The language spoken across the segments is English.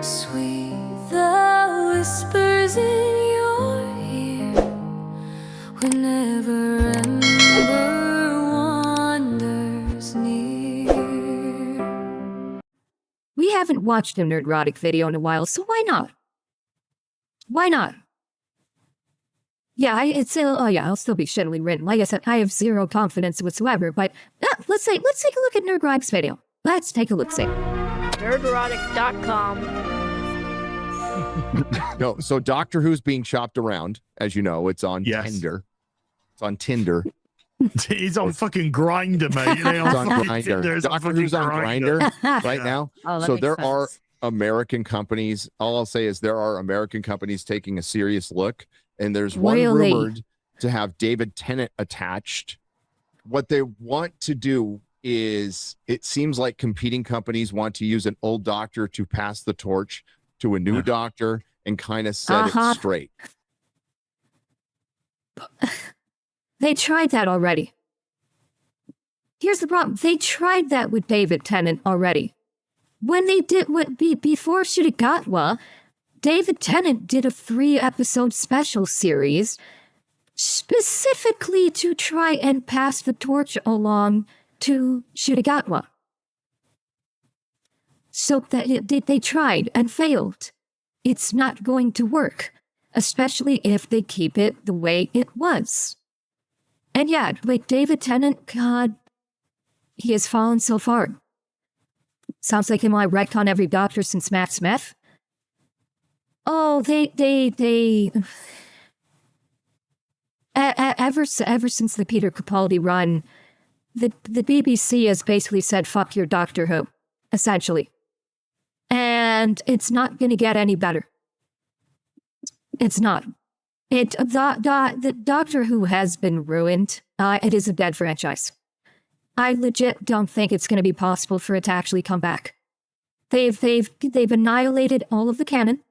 Sweet the whispers in your ear whenever Ember wanders near. We haven't watched a Nerdrotic video in a while, so why not? Why not? Yeah, I'll still be shittily written. Like I said, I have zero confidence whatsoever, but let's take a look at Nerdrotic's video. Let's take a look, see. Nerdrotic.com. No, so Doctor Who's being shopped around, as you know. It's on Tinder. It's on Tinder. He's on fucking Grindr, mate. It's on Grindr. Doctor Who's on Grindr right now. Oh, So there are American companies. All I'll say is there are American companies taking a serious look, and there's one Really? rumored to have David Tennant attached. What they want to do is, it seems like competing companies want to use an old doctor to pass the torch to a new doctor and kind of set it straight. They tried that already. Here's the problem. They tried that with David Tennant already. When they did before Shiragawa, David Tennant did a 3-episode special series specifically to try and pass the torch along to Shiragawa. So that they tried and failed. It's not going to work, especially if they keep it the way it was. And yeah, like David Tennant, God, he has fallen so far. Sounds like him. I retcon every doctor since Matt Smith. Oh, ever since the Peter Capaldi run, the BBC has basically said, fuck your Doctor Who, essentially. And it's not going to get any better. It's not. The Doctor Who has been ruined. It is a dead franchise. I legit don't think it's going to be possible for it to actually come back. They've annihilated all of the canon.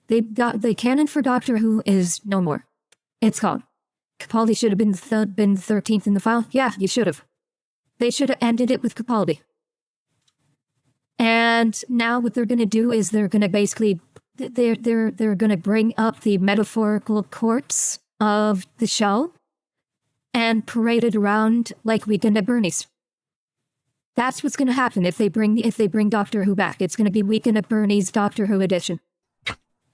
The canon for Doctor Who is no more. It's gone. Capaldi should have been the 13th in the file. Yeah, you should have. They should have ended it with Capaldi. And now what they're going to do is they're going to basically they're going to bring up the metaphorical corpse of the show and parade it around like Weekend at Bernie's. That's what's going to happen if they bring Doctor Who back. It's going to be Weekend at Bernie's Doctor Who edition.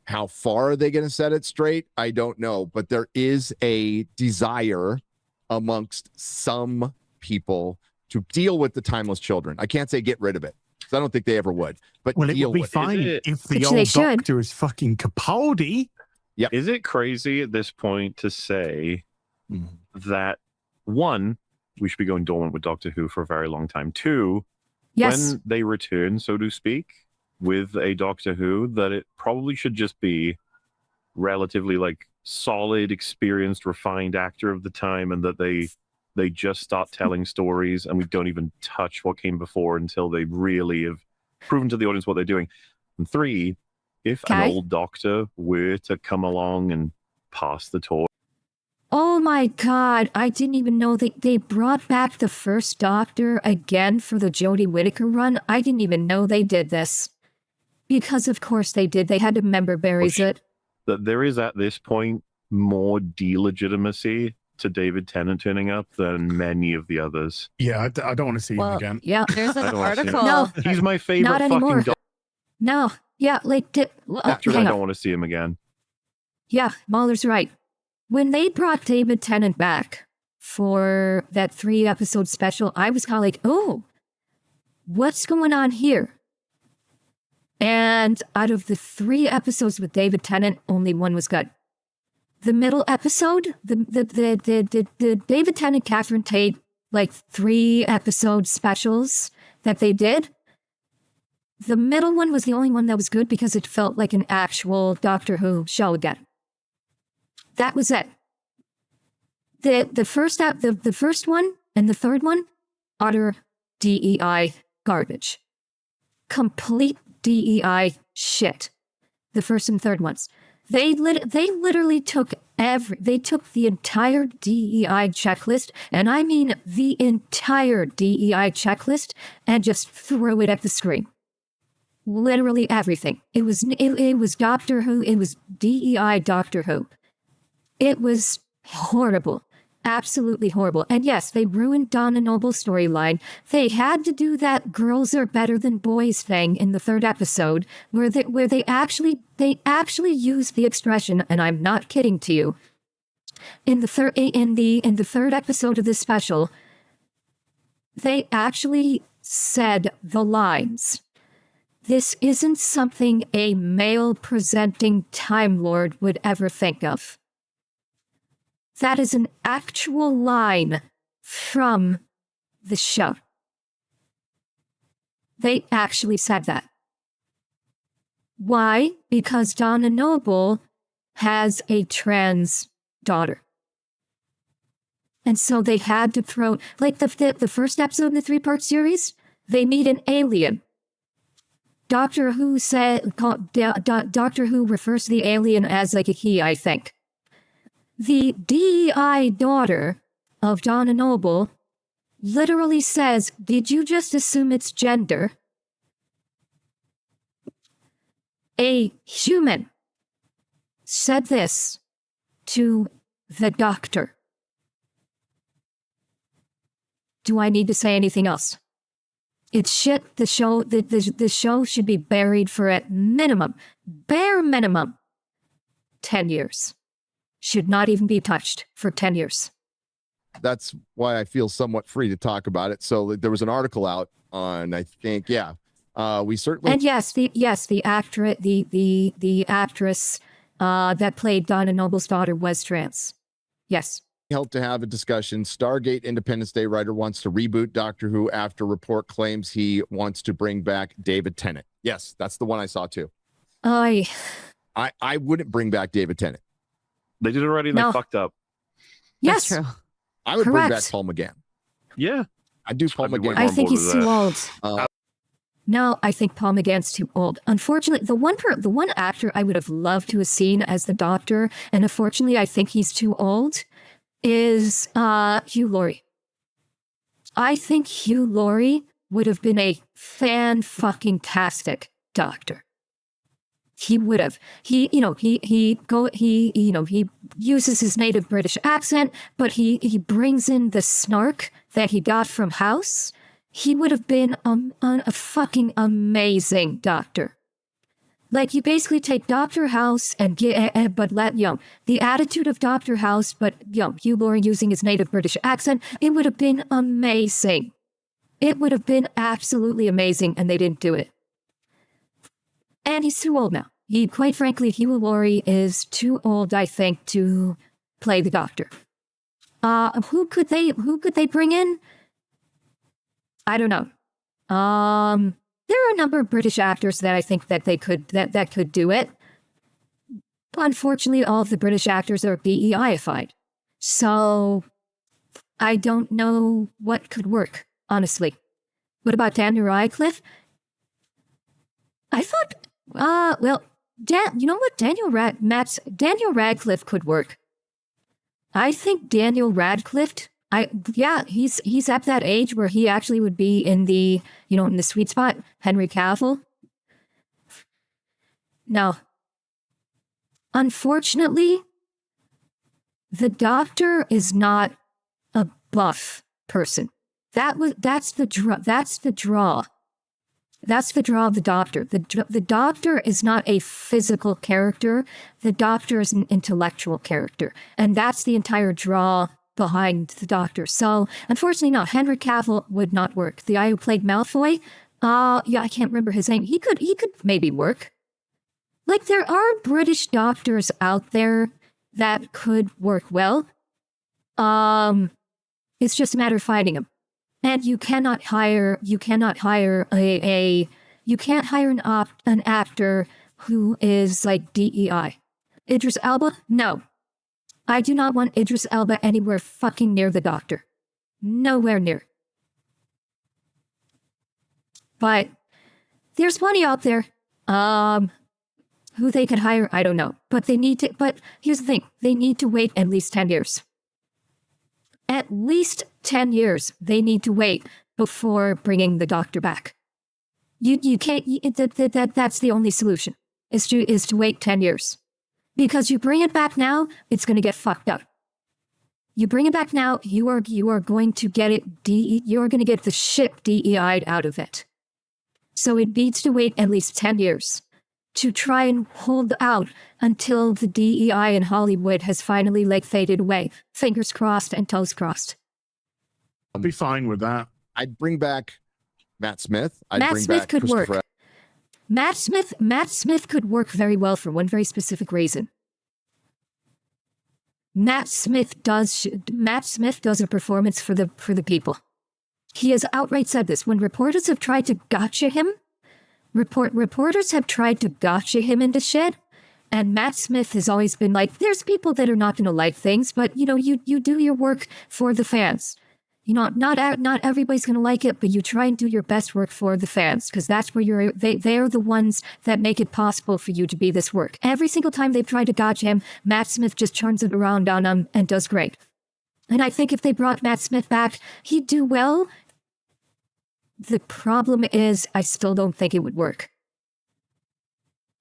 How far are they going to set it straight? I don't know, but there is a desire amongst some people to deal with the timeless children. I can't say get rid of it, because I don't think they ever would. But well, it deal would be with fine it. if the old doctor is fucking Capaldi. Yeah. Is it crazy at this point to say that, one, we should be going dormant with Doctor Who for a very long time? Two, yes, when they return, so to speak, with a Doctor Who, that it probably should just be relatively like solid, experienced, refined actor of the time, and that they just start telling stories and we don't even touch what came before until they really have proven to the audience what they're doing. And three, if an old doctor were to come along and pass the torch. Oh my God, I didn't even know they brought back the first Doctor again for the Jodie Whittaker run. I didn't even know they did this. Because of course they did. They had to member berries it. That there is at this point more delegitimacy to David Tennant turning up than many of the others. Yeah, I don't want to see him again. Yeah, there's an I don't wanna see him. article. No, He's my favorite not fucking anymore. doctor. No, yeah, like After I hang don't on. want to see him again. Yeah, Mahler's right. When they brought David Tennant back for that 3-episode special, I was kind of like, oh, what's going on here? And out of the 3 episodes with David Tennant, only one was good. The middle episode, the David Tennant, Catherine Tate, like 3-episode specials that they did, the middle one was the only one that was good because it felt like an actual Doctor Who show again. That was it. The first one and the third one, utter DEI garbage. Complete DEI shit. The first and third ones. They literally took the entire DEI checklist, and I mean the entire DEI checklist, and just threw it at the screen. Literally everything. It was Doctor Who. It was DEI Doctor Who. It was horrible. Absolutely horrible. And yes, they ruined Donna Noble's storyline. They had to do that girls are better than boys thing in the 3rd episode where they actually used the expression, and I'm not kidding to you. In the 3rd episode of this special, they actually said the lines, "This isn't something a male presenting Time Lord would ever think of." That is an actual line from the show. They actually said that. Why? Because Donna Noble has a trans daughter. And so they had to throw, like the first episode in the 3-part series, they meet an alien. Doctor Who Doctor Who refers to the alien as like a he, I think. The DEI daughter of Donna Noble literally says, "Did you just assume it's gender?" A human said this to the Doctor. Do I need to say anything else? It's shit. The show should be buried for at minimum, bare minimum, 10 years. Should not even be touched for 10 years. That's why I feel somewhat free to talk about it. So there was an article out on, I think, we certainly. And yes, the actress that played Donna Noble's daughter was trans. Yes. Helped to have a discussion. Stargate Independence Day writer wants to reboot Doctor Who after report claims he wants to bring back David Tennant. Yes, that's the one I saw too. I wouldn't bring back David Tennant. They did already and they fucked up. Yes. That's true. I would bring back Paul McGann. Yeah. I'd do Paul McGann. I think he's too old. No, I think Paul McGann's too old. Unfortunately, the one actor I would have loved to have seen as the Doctor, and unfortunately I think he's too old, is Hugh Laurie. I think Hugh Laurie would have been a fan-fucking-tastic Doctor. He would have. He uses his native British accent, but he brings in the snark that he got from House. He would have been a fucking amazing Doctor. Like, you basically take Dr. House and the attitude of Dr. House, but Hugh Laurie using his native British accent, it would have been amazing. It would have been absolutely amazing, and they didn't do it. And he's too old now. Quite frankly, Hugh Laurie is too old, I think, to play the Doctor. Who could they bring in? I don't know. There are a number of British actors that I think that they could that could do it. But unfortunately, all of the British actors are DEI-ified. So I don't know what could work, honestly. What about Daniel Radcliffe? I thought, you know what? Daniel Radcliffe could work. I think Daniel Radcliffe, he's at that age where he actually would be in the sweet spot. Henry Cavill. Now, unfortunately, the Doctor is not a buff person. That's the draw. That's the draw of the Doctor. The Doctor is not a physical character. The Doctor is an intellectual character. And that's the entire draw behind the Doctor. So, unfortunately, no, Henry Cavill would not work. The guy who played Malfoy, I can't remember his name. He could maybe work. Like, there are British doctors out there that could work well. It's just a matter of finding them. And you can't hire an actor who is like DEI. Idris Elba? No. I do not want Idris Elba anywhere fucking near the Doctor. Nowhere near. But there's plenty out there. Who they could hire, I don't know. But here's the thing. They need to wait at least 10 years. At least 10 years they need to wait before bringing the Doctor back. You can't. That's the only solution. Is to wait 10 years, because you bring it back now, it's going to get fucked up. You bring it back now, you are going to get it. You're going to get the shit DEI'd out of it. So it needs to wait at least 10 years to try and hold out until the DEI in Hollywood has finally faded away. Fingers crossed and toes crossed. I'll be fine with that. I'd bring back Matt Smith. Matt Smith could work. Matt Smith could work very well for one very specific reason. Matt Smith does a performance for the people. He has outright said this. When reporters have tried to gotcha him, reporters have tried to gotcha him into shit, and Matt Smith has always been like, there's people that are not going to like things, but you do your work for the fans. Not everybody's going to like it, but you try and do your best work for the fans, because that's where they're the ones that make it possible for you to be this work. Every single time they've tried to gotcha him, Matt Smith just turns it around on them and does great. And I think if they brought Matt Smith back, he'd do well. The problem is, I still don't think it would work.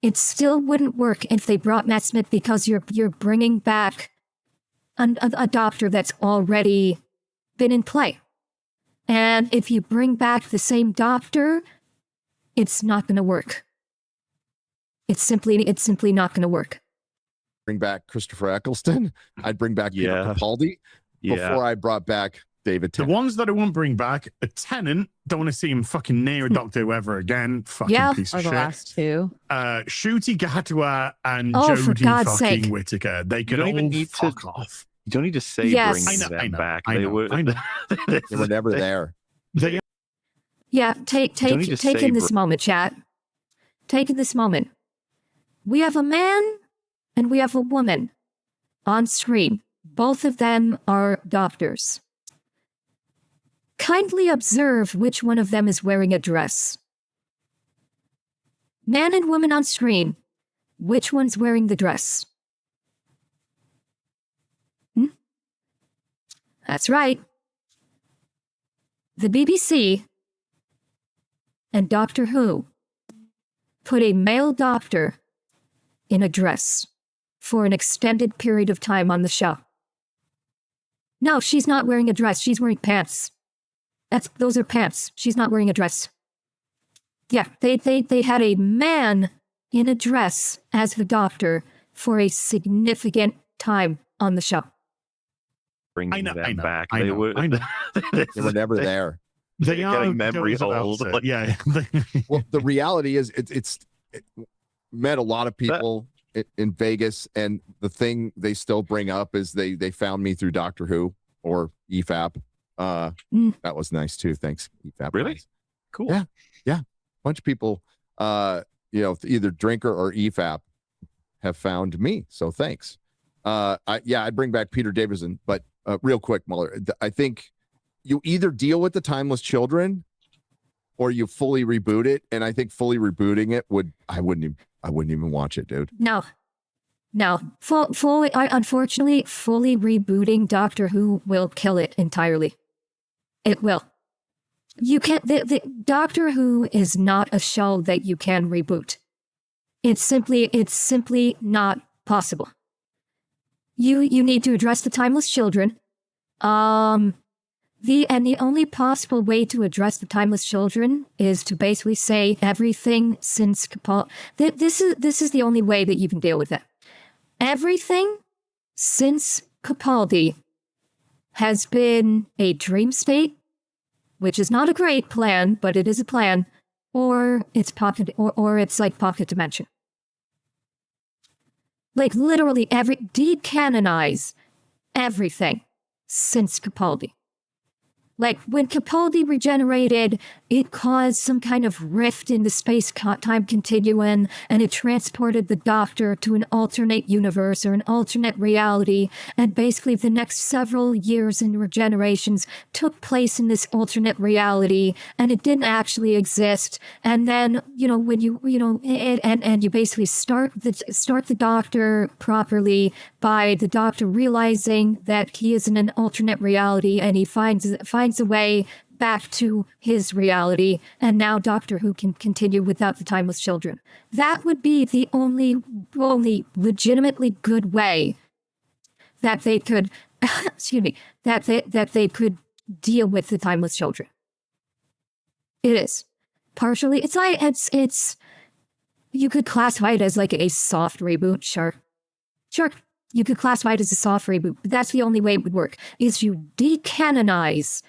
It still wouldn't work if they brought Matt Smith, because you're bringing back a doctor that's already been in play. And if you bring back the same doctor, it's not going to work. It's simply not going to work. Bring back Christopher Eccleston. I'd bring back Peter Capaldi before I brought back David Tennant. The ones that I won't bring back, a Tennant, don't want to see him fucking near a Doctor Who ever again. Fucking piece of shit. The last two. Ncuti Gatwa and for Jodie God's fucking sake. Whittaker. They can don't all even need fuck off. You don't need to say Yes. bring them back. I know. They were never there. They Yeah, take need to say in this moment, chat. Take in this moment. We have a man and we have a woman on screen. Both of them are doctors. Kindly observe which one of them is wearing a dress. Man and woman on screen. Which one's wearing the dress? That's right. The BBC and Doctor Who put a male doctor in a dress for an extended period of time on the show. No, she's not wearing a dress. She's wearing pants. Those are pants. She's not wearing a dress. Yeah, they had a man in a dress as the doctor for a significant time on the show. Bring them back. I know. They were never there. They are getting memory old. Yeah. Well, the reality is, it met a lot of people in Vegas, and the thing they still bring up is they found me through Doctor Who or EFAP. That was nice too. Thanks, EFAP. Really? Guys. Cool. Yeah. Bunch of people, either Drinker or EFAP have found me. So thanks. I'd bring back Peter Davison, but real quick, Mueller, I think you either deal with the Timeless Children or you fully reboot it. And I think fully rebooting it I wouldn't even watch it, dude. No. Unfortunately, fully rebooting Doctor Who will kill it entirely. It will. You can't. The Doctor Who is not a show that you can reboot. It's simply not possible. You need to address the Timeless Children. The only possible way to address the Timeless Children is to basically say everything since Capaldi. This is the only way that you can deal with it. Everything since Capaldi has been a dream state, which is not a great plan, but it is a plan, or it's pocket, or it's like pocket dimension. Like literally decanonize everything since Capaldi. Like when Capaldi regenerated, it caused some kind of rift in the space-time continuum, and it transported the Doctor to an alternate universe or an alternate reality, and basically the next several years and regenerations took place in this alternate reality, and it didn't actually exist. And then, when you basically start the Doctor properly by the Doctor realizing that he is in an alternate reality, and he finds a way back to his reality, and now Doctor Who can continue without the Timeless Children. That would be the only legitimately good way that they could, excuse me, that they could deal with the Timeless Children. It is. Partially, it's you could classify it as like a soft reboot, sure. Sure, you could classify it as a soft reboot, but that's the only way it would work, is you decanonize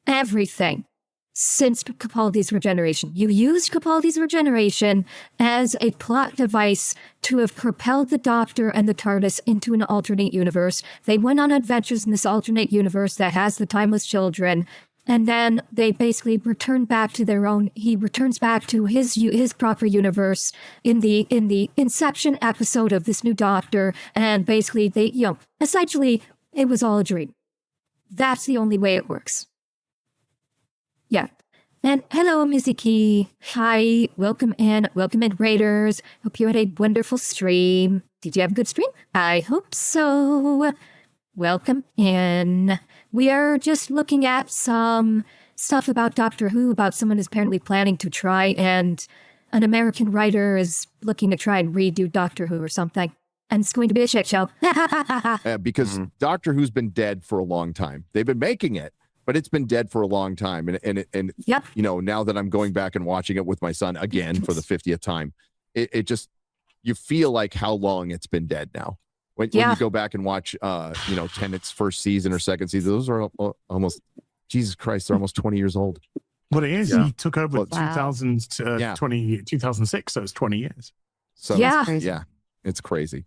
everything since Capaldi's regeneration. You used Capaldi's regeneration as a plot device to have propelled the Doctor and the TARDIS into an alternate universe. They went on adventures in this alternate universe that has the Timeless Children, and then they basically return back to their own. He returns back to his proper universe in the Inception episode of this new Doctor, and basically they, essentially it was all a dream. That's the only way it works. Yeah. And hello, Mizuki. Hi, welcome in, Raiders. Hope you had a wonderful stream. Did you have a good stream? I hope so. Welcome in. We are just looking at some stuff about Doctor Who, about someone who's apparently planning to try, and an American writer is looking to try and redo Doctor Who or something. And it's going to be a shit show. Because Doctor Who's been dead for a long time. They've been making it, but it's been dead for a long time. And Yep. Now that I'm going back and watching it with my son again for the 50th time, it just, you feel like how long it's been dead now. When you go back and watch, Tennant's first season or second season, those are almost, Jesus Christ, they're almost 20 years old. What it is, he took over Wow. 2006, so it's 20 years. So Yeah. yeah, it's crazy.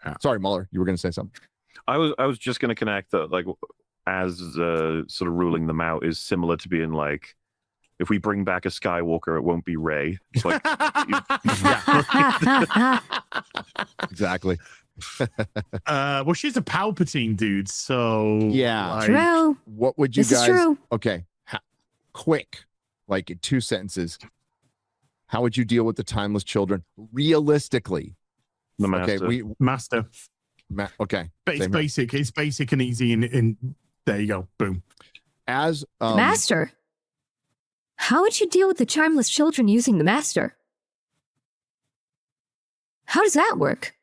Yeah. Sorry, Muller, you were going to say something. I was just going to connect that, like, as sort of ruling them out is similar to being like, if we bring back a Skywalker, it won't be Rey. It's like, Exactly. Well, she's a Palpatine dude, so Yeah. like, True. What would you This is guys? true. Okay, quick, like in 2 sentences. How would you deal with the Timeless Children realistically? the master. Okay, Master. okay. But it's Same here. basic. It's basic and easy, and there you go. Boom. As Master. How would you deal with the Timeless Children using the Master? How does that work?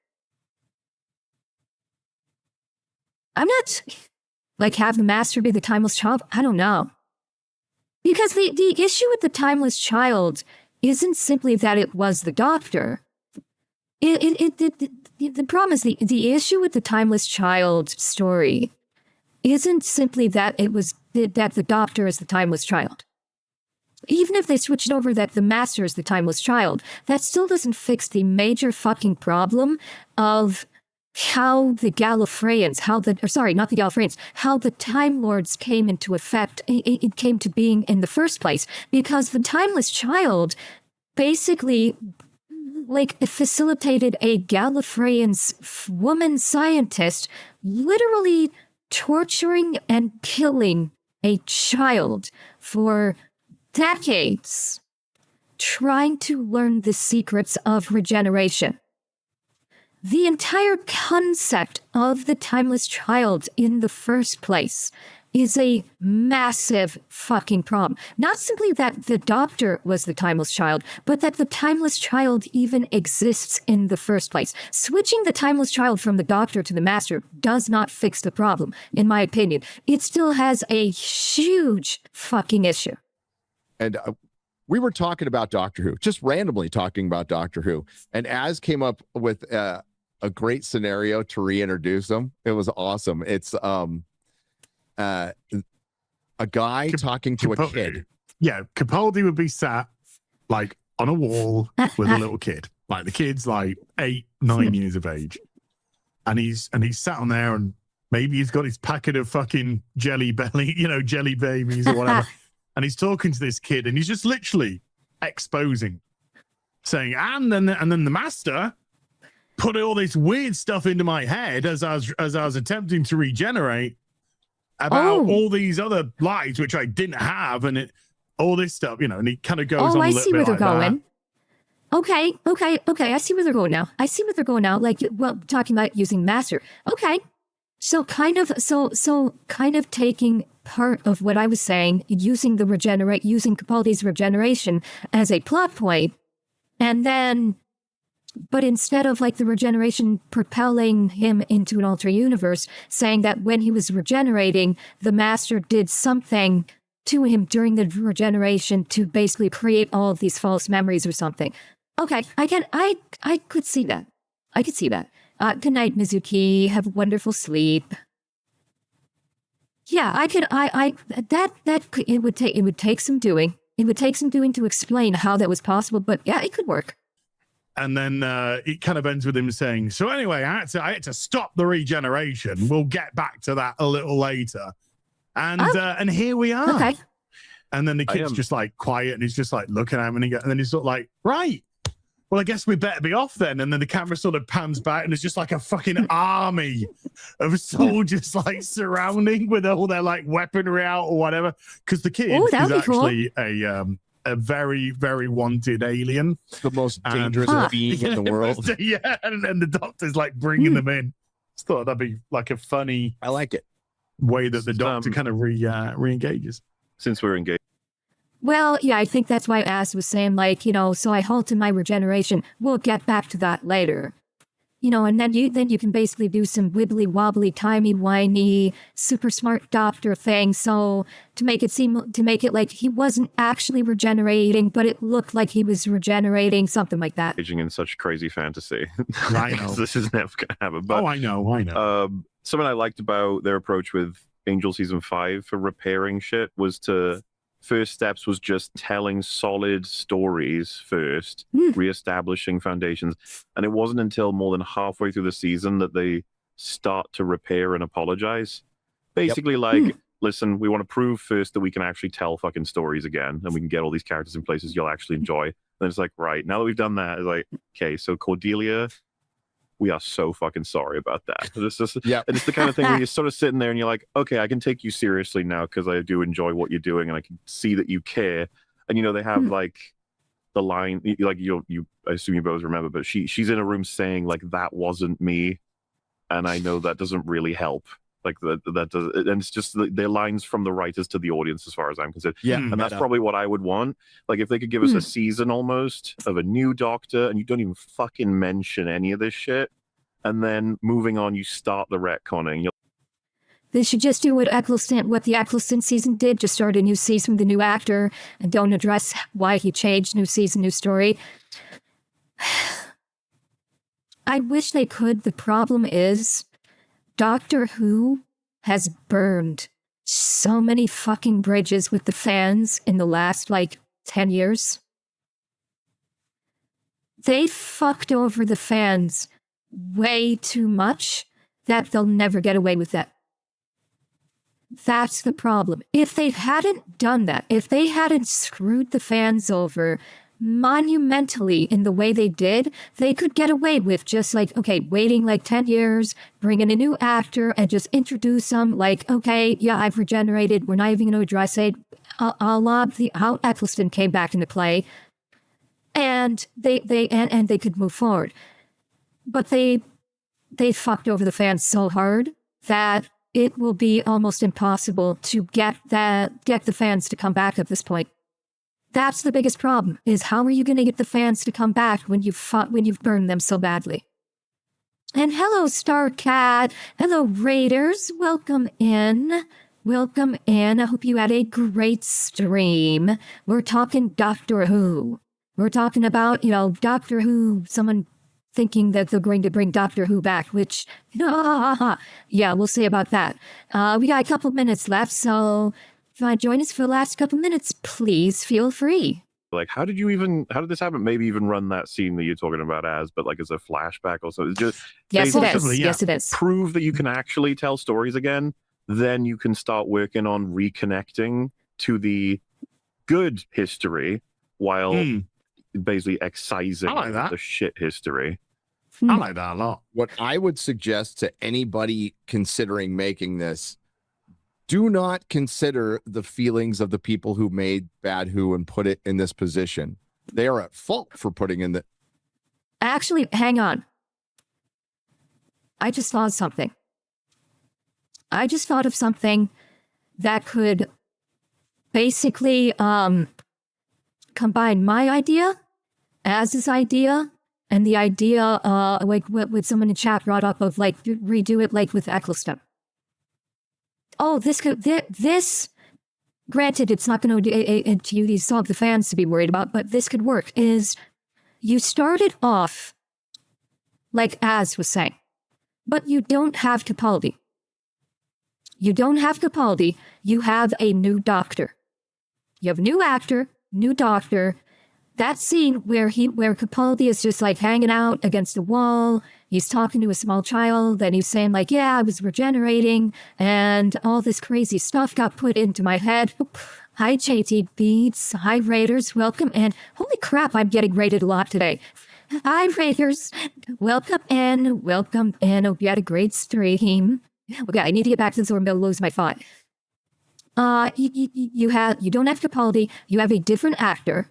I'm not like have the Master be the Timeless Child. I don't know. Because the issue with the Timeless Child isn't simply that it was the Doctor. The problem is the issue with the Timeless Child story isn't simply that it was that the Doctor is the Timeless Child. Even if they switched over that the Master is the Timeless Child, that still doesn't fix the major fucking problem of how the Gallifreyans, how the Time Lords came into effect, it came to being in the first place. Because the Timeless Child basically facilitated a Gallifreyan woman scientist literally torturing and killing a child for decades, trying to learn the secrets of regeneration. The entire concept of the Timeless Child in the first place is a massive fucking problem. Not simply that the Doctor was the Timeless Child, but that the Timeless Child even exists in the first place. Switching the Timeless Child from the Doctor to the Master does not fix the problem, in my opinion. It still has a huge fucking issue. And we were talking about Doctor Who, just randomly talking about Doctor Who, and Az came up with a great scenario to reintroduce him. It was awesome. It's a guy talking to a kid. Yeah, Capaldi would be sat like on a wall with a little kid. Like the kid's like 8, 9 years of age, and he's sat on there, and maybe he's got his packet of fucking jelly belly, jelly babies or whatever. And he's talking to this kid, and he's just literally exposing, saying, and then the Master put all this weird stuff into my head as I was attempting to regenerate about all these other lives which I didn't have, and all this stuff, and he kind of goes on a I little see bit where they're like going. Okay. I see where they're going now. Like, talking about using Master. Okay. So kind of taking part of what I was saying, using Capaldi's regeneration as a plot point, and then, but instead of like the regeneration propelling him into an alternate universe, saying that when he was regenerating, the master did something to him during the regeneration to basically create all of these false memories or something. Okay, I could see that. I could see that. Good night, Mizuki. Have a wonderful sleep. Yeah, it would take some doing. It would take some doing to explain how that was possible, but yeah, it could work. And then it kind of ends with him saying, so anyway, I had to stop the regeneration. We'll get back to that a little later. And here we are. Okay. And then the kid's just like quiet and he's just like looking at him and then he's sort of like, right. Well, I guess we better be off then. And then the camera sort of pans back and it's just like a fucking army of soldiers like surrounding with all their like weaponry out or whatever. Because the kid is actually a very, very wanted alien. The most dangerous being in the world. Yeah, and the doctor's like bringing them in. Just thought that'd be like a funny. I like it. Way that the doctor kind of re-engages. Since we're engaged. Well, yeah, I think that's why Az was saying, like, so I halted my regeneration. We'll get back to that later. And then you can basically do some wibbly wobbly, timey wimey, super smart doctor thing. So to make it like he wasn't actually regenerating, but it looked like he was regenerating, something like that. Engaging in such crazy fantasy. I know. This is never gonna happen. But, I know. Something I liked about their approach with Angel Season 5 for repairing shit was first steps was just telling solid stories first, reestablishing foundations. And it wasn't until more than halfway through the season that they start to repair and apologize. Basically, listen, we want to prove first that we can actually tell fucking stories again and we can get all these characters in places you'll actually enjoy. And it's like, right, now that we've done that, it's like, okay, so Cordelia, we are so fucking sorry about that. And it's the kind of thing where you're sort of sitting there and you're like, okay, I can take you seriously now because I do enjoy what you're doing and I can see that you care. And they have like the line, like you I assume you both remember, but she's in a room saying like that wasn't me, and I know that doesn't really help. Like that does, and it's just their lines from the writers to the audience, as far as I'm concerned. Yeah, and that's probably what I would want. Like if they could give us a season almost of a new Doctor, and you don't even fucking mention any of this shit, and then moving on, you start the retconning. They should just do what the Eccleston season did, just start a new season with a new actor and don't address why he changed, new season, new story. I wish they could. The problem is Doctor Who has burned so many fucking bridges with the fans in the last, 10 years. They fucked over the fans way too much that they'll never get away with that. That's the problem. If they hadn't done that, if they hadn't screwed the fans over monumentally in the way they did, they could get away with just waiting 10 years, bring in a new actor and just introduce them okay, yeah, I've regenerated. We're not even going to address it. How Eccleston came back into play, and they could move forward. But they fucked over the fans so hard that it will be almost impossible to get the fans to come back at this point. That's the biggest problem, is how are you going to get the fans to come back when you've burned them so badly? And hello, Starcat. Hello, Raiders. Welcome in. Welcome in. I hope you had a great stream. We're talking Doctor Who. We're talking about, Doctor Who, someone thinking that they're going to bring Doctor Who back, which, yeah, we'll see about that. We got a couple minutes left, so if you want to join us for the last couple minutes, please feel free. How did this happen? Maybe even run that scene that you're talking about but as a flashback or something. Just yes, it is. Yeah. Yes, it is. Prove that you can actually tell stories again. Then you can start working on reconnecting to the good history while basically excising the shit history. I like that a lot. What I would suggest to anybody considering making this, do not consider the feelings of the people who made Bad Who and put it in this position. They are at fault for putting in the... Actually, hang on. I just saw something. I just thought of something that could basically combine my idea, Az's idea, and the idea like what someone in chat brought up of like redo it like with Eccleston. Oh, this. Granted, it's not going to solve the fans to be worried about, but this could work. Is you started off like Az was saying, but you don't have Capaldi. You don't have Capaldi. You have a new doctor. You have a new actor, new doctor. That scene where Capaldi is just like hanging out against the wall, he's talking to a small child, and he's saying like, yeah, I was regenerating, and all this crazy stuff got put into my head. Hi, JT Beats. Hi, Raiders. Welcome in. Holy crap, I'm getting rated a lot today. Hi, Raiders. Welcome in. Welcome in. Hope you had a great stream. Okay, I need to get back to this or I'm going to lose my thought. You don't have Capaldi. You have a different actor.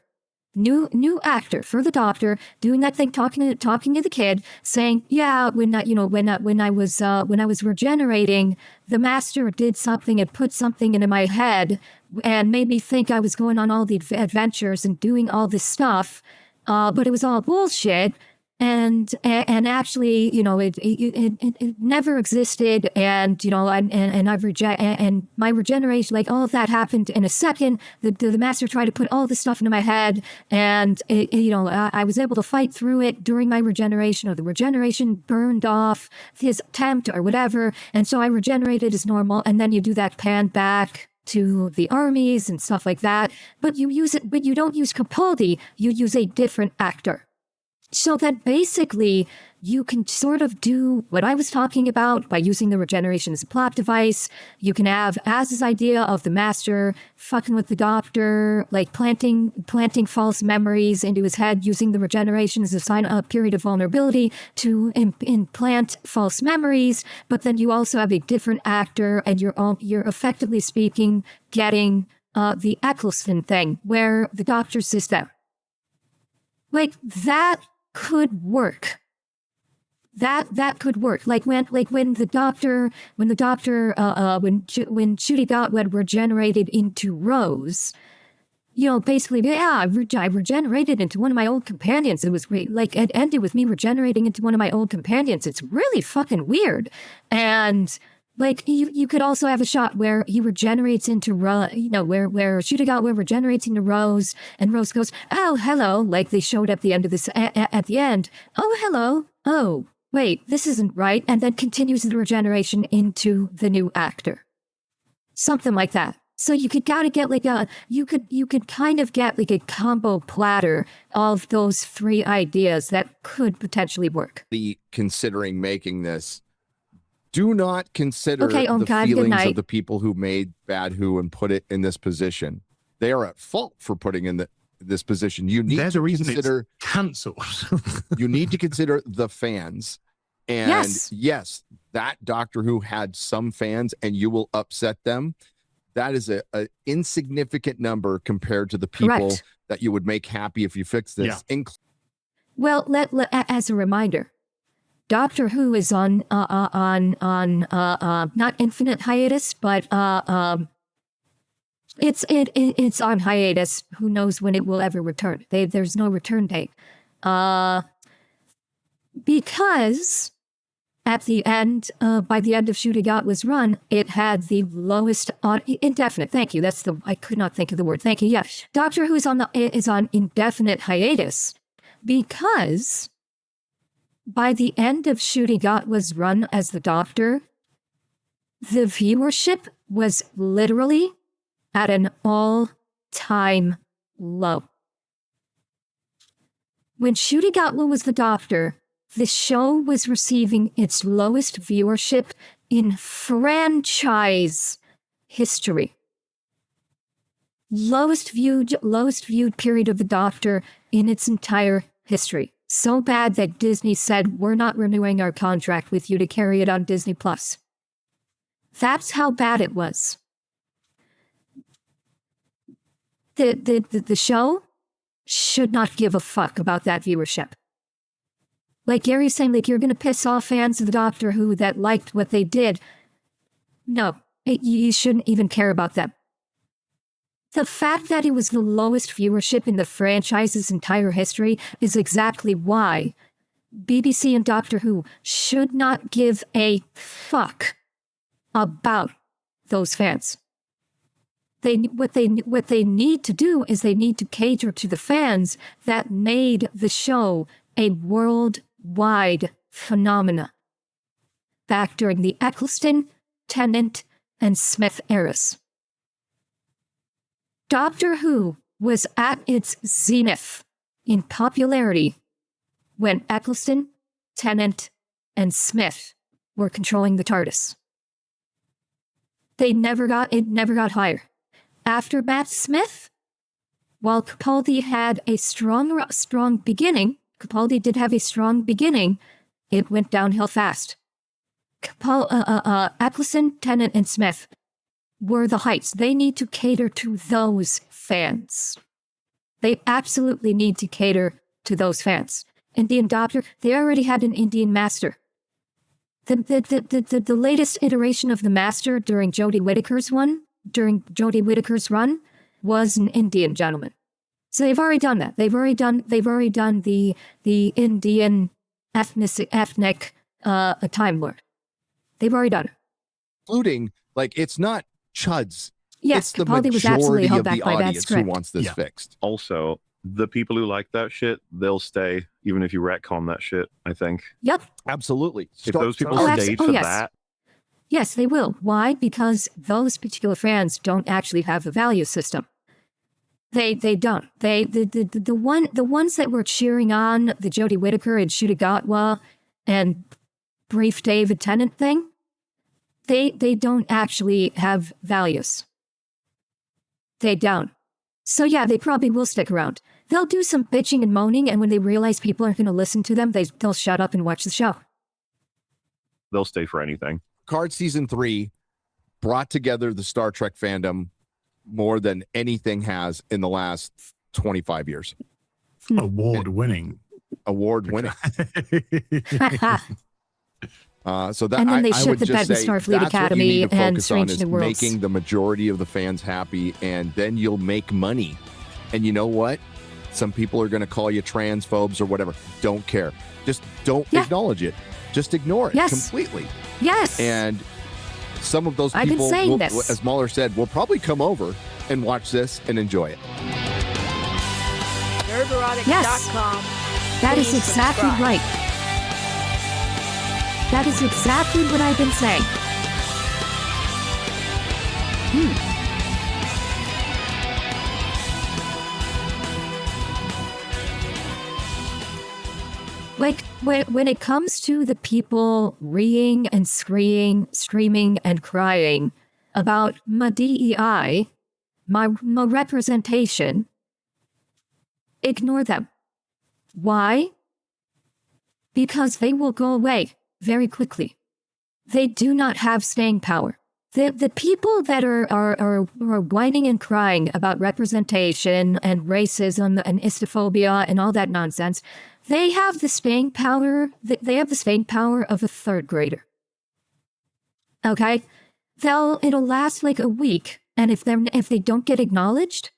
New actor for the doctor doing that thing, talking to the kid, saying, "Yeah, when I was regenerating, the master did something and put something into my head and made me think I was going on all the adventures and doing all this stuff, but it was all bullshit." And actually, it never existed, and and my regeneration, like all of that happened in a second. The master tried to put all this stuff into my head, and I was able to fight through it during my regeneration, or the regeneration burned off his attempt or whatever, and so I regenerated as normal. And then you do that pan back to the armies and stuff like that, but you don't use Capaldi. You use a different actor. So that basically you can sort of do what I was talking about by using the regeneration as a plot device. You can have Az's idea of the master fucking with the doctor, like planting false memories into his head, using the regeneration as a sign of a period of vulnerability to implant false memories. But then you also have a different actor, and you're effectively speaking getting the Eccleston thing where the doctor sits down. Like that could work. That could work. When Ncuti Gatwa regenerated into Rose, basically, yeah, I regenerated into one of my old companions. It was great. Like, it ended with me regenerating into one of my old companions. It's really fucking weird. And like, you could also have a shot where he regenerates into where Ncuti Gatwa regenerates into Rose, and Rose goes, "Oh, hello," like they showed at the end of this, at the end. "Oh, hello. Oh, wait, this isn't right," and then continues the regeneration into the new actor. Something like that. So you could kind of get like you could kind of get like a combo platter of those three ideas that could potentially work. Considering making this, do not consider Okay, the good feelings night. of the people who made Bad Who and put it in this position. They are at fault for putting in this position. You need There's to a reason consider it's cancelled. you need to consider the fans. And Yes. that Doctor Who had some fans, and you will upset them. That is a insignificant number compared to the people Correct. that you would make happy if you fix this. Yeah. Well, as a reminder, Doctor Who is on not infinite hiatus, but it's on hiatus. Who knows when it will ever return? There's no return date, because at the end, by the end of Ncuti Gatwa's run, it had the lowest indefinite. Thank you. I could not think of the word. Thank you. Yeah, Doctor Who is on indefinite hiatus because by the end of Ncuti Gatwa's run as the Doctor, the viewership was literally at an all-time low. When Ncuti Gatwa was the Doctor, the show was receiving its lowest viewership in franchise history. Lowest viewed period of the Doctor in its entire history. So bad that Disney said, "We're not renewing our contract with you to carry it on Disney+." That's how bad it was. The show should not give a fuck about that viewership. Like Gary's saying, like, you're going to piss off fans of the Doctor Who that liked what they did. No, you shouldn't even care about them. The fact that it was the lowest viewership in the franchise's entire history is exactly why BBC and Doctor Who should not give a fuck about those fans. What they need to do is they need to cater to the fans that made the show a worldwide phenomena back during the Eccleston, Tennant, and Smith eras. Doctor Who was at its zenith in popularity when Eccleston, Tennant, and Smith were controlling the TARDIS. It never got higher. After Matt Smith, while Capaldi had a strong beginning, Capaldi did have a strong beginning, it went downhill fast. Eccleston, Tennant, and Smith were the heights. They need to cater to those fans. They absolutely need to cater to those fans. Indian Doctor, they already had an Indian Master. The latest iteration of the Master during Jodie Whittaker's run was an Indian gentleman. So they've already done that. They've already done the Indian ethnic Time Lord. They've already done it. Including, like, it's not chuds. Yes, it's the Capaldi was majority absolutely held of back the by bad audience who script. wants this fixed. Also, the people who like that shit, they'll stay even if you retcon that shit, I think. Yep. Absolutely. If those people Oh, stayed oh, for yes. that, Yes, they will. Why? Because those particular fans don't actually have a value system. They don't. The ones that were cheering on the Jodie Whittaker and Shuta Gatwa and brief David Tennant thing, they don't actually have values. They don't. So yeah, they probably will stick around. They'll do some bitching and moaning, and when they realize people aren't going to listen to them, they'll shut up and watch the show. they'll stay for anything. Picard season 3 brought together the Star Trek fandom more than anything has in the last 25 years. Award winning. Award winning. So that And then they I ship would the just bed to say Starfleet that's what you Academy need to and focus on Strange is New Worlds. making the majority of the fans happy, and then you'll make money. And you know what? Some people are going to call you transphobes or whatever. Don't care. Just don't acknowledge it. Just ignore it completely. Yes. And some of those I've been people, saying will, this. as Mahler said, will probably come over and watch this and enjoy it. Nerderotic.com. That is Please exactly subscribe. right. That is exactly what I've been saying. Like, when it comes to the people reeing and screaming and crying about my DEI, my representation, ignore them. Why? Because they will go away very quickly. They do not have staying power. The people that are whining and crying about representation and racism and islamophobia and all that nonsense, they have the staying power. They have the staying power of a third grader. Okay, it'll last like a week, and if they don't get acknowledged,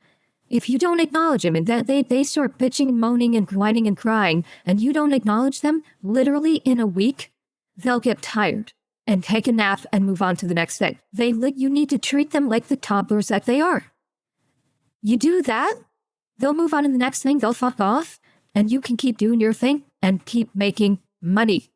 if you don't acknowledge them and they start bitching and moaning and whining and crying, and you don't acknowledge them, literally in a week, they'll get tired and take a nap and move on to the next thing. You need to treat them like the toddlers that they are. You do that, they'll move on to the next thing, they'll fuck off, and you can keep doing your thing and keep making money.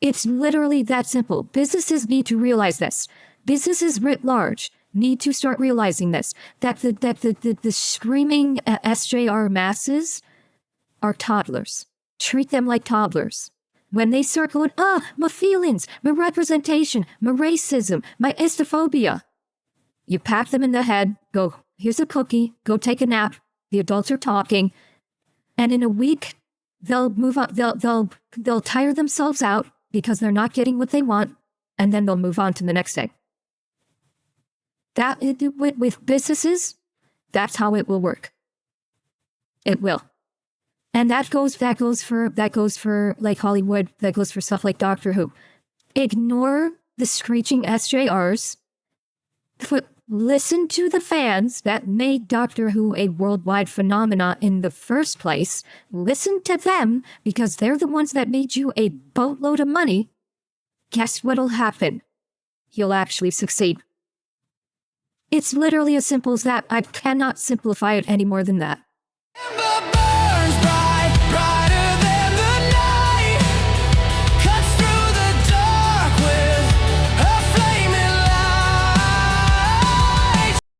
It's literally that simple. Businesses need to realize this. Businesses writ large need to start realizing this, that the screaming SJR masses are toddlers. Treat them like toddlers. When they start going, my feelings, my representation, my racism, my islamophobia, you pat them in the head, go, here's a cookie, go take a nap. The adults are talking. And in a week, they'll move on. They'll tire themselves out because they're not getting what they want, and then they'll move on to the next thing. With businesses, that's how it will work. It will. And that goes for like Hollywood, that goes for stuff like Doctor Who. Ignore the screeching SJRs. Listen to the fans that made Doctor Who a worldwide phenomena in the first place. Listen to them because they're the ones that made you a boatload of money. Guess what'll happen? You'll actually succeed. It's literally as simple as that. I cannot simplify it any more than that.